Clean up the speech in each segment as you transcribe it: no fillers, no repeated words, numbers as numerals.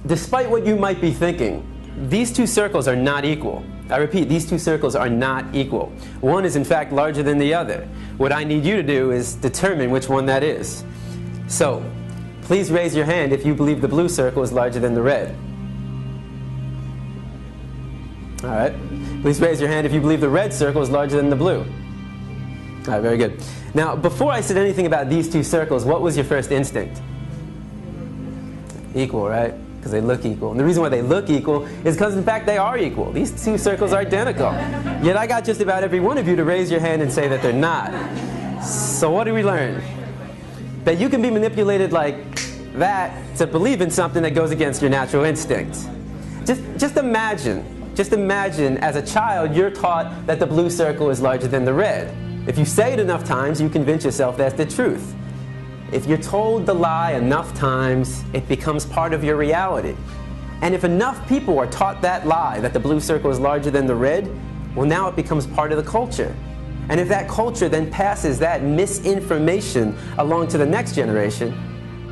despite what you might be thinking, these two circles are not equal. I repeat, these two circles are not equal. One is in fact larger than the other. What I need you to do is determine which one that is. So, please raise your hand if you believe the blue circle is larger than the red. All right. Please raise your hand if you believe the red circle is larger than the blue. All right, very good. Now, before I said anything about these two circles, what was your first instinct? Equal, right? Because they look equal. And the reason why they look equal is because, in fact, they are equal. These two circles are identical. Yet I got just about every one of you to raise your hand and say that they're not. So what do we learn? That you can be manipulated like that to believe in something that goes against your natural instinct. Just imagine as a child you're taught that the blue circle is larger than the red. If you say it enough times, you convince yourself that's the truth. If you're told the lie enough times, it becomes part of your reality. And if enough people are taught that lie, that the blue circle is larger than the red, well, now it becomes part of the culture. And if that culture then passes that misinformation along to the next generation,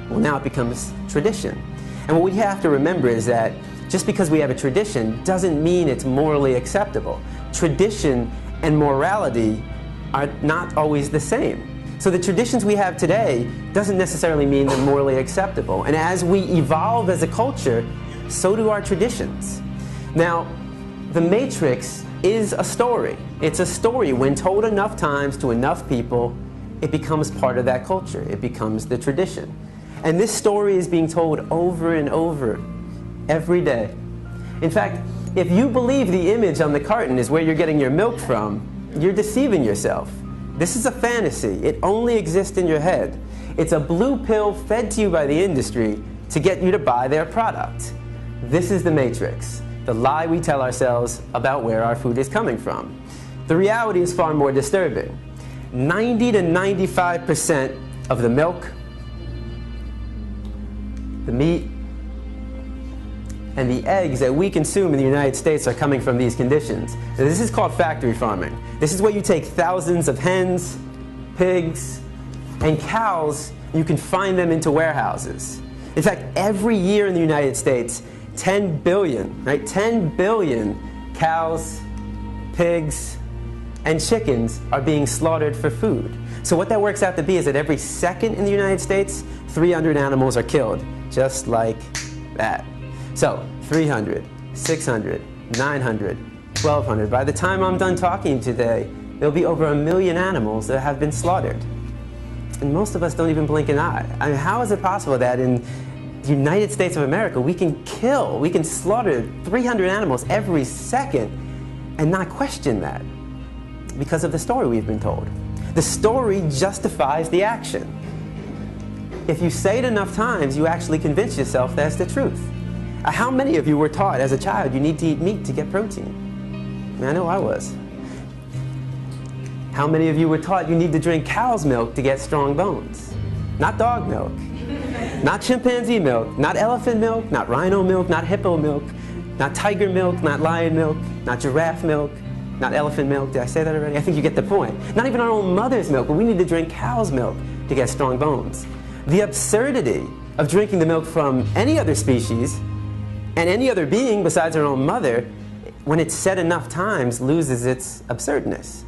well, now it becomes tradition. And what we have to remember is that just because we have a tradition doesn't mean it's morally acceptable. Tradition and morality are not always the same. So the traditions we have today doesn't necessarily mean they're morally acceptable. And as we evolve as a culture, so do our traditions. Now, The Matrix is a story. It's a story. When told enough times to enough people, it becomes part of that culture. It becomes the tradition. And this story is being told over and over every day. In fact, if you believe the image on the carton is where you're getting your milk from, you're deceiving yourself. This is a fantasy. It only exists in your head. It's a blue pill fed to you by the industry to get you to buy their product. This is the Matrix, the lie we tell ourselves about where our food is coming from. The reality is far more disturbing. 90 to 95% of the milk, the meat, and the eggs that we consume in the United States are coming from these conditions. Now, this is called factory farming. This is where you take thousands of hens, pigs, and cows, and you confine them into warehouses. In fact, every year in the United States, 10 billion, right? 10 billion cows, pigs, and chickens are being slaughtered for food. So what that works out to be is that every second in the United States, 300 animals are killed, just like that. So 300, 600, 900, 1,200. By the time I'm done talking today, there'll be over 1 million animals that have been slaughtered. And most of us don't even blink an eye. I mean, how is it possible that in the United States of America we can slaughter 300 animals every second and not question that? Because of the story we've been told. The story justifies the action. If you say it enough times, you actually convince yourself that's the truth. How many of you were taught as a child you need to eat meat to get protein? I mean, I know I was. How many of you were taught you need to drink cow's milk to get strong bones? Not dog milk, not chimpanzee milk, not elephant milk, not rhino milk, not hippo milk, not tiger milk, not lion milk, not giraffe milk, not elephant milk. Did I say that already? I think you get the point. Not even our own mother's milk, but we need to drink cow's milk to get strong bones. The absurdity of drinking the milk from any other species and any other being besides our own mother, when it's said enough times, loses its absurdness.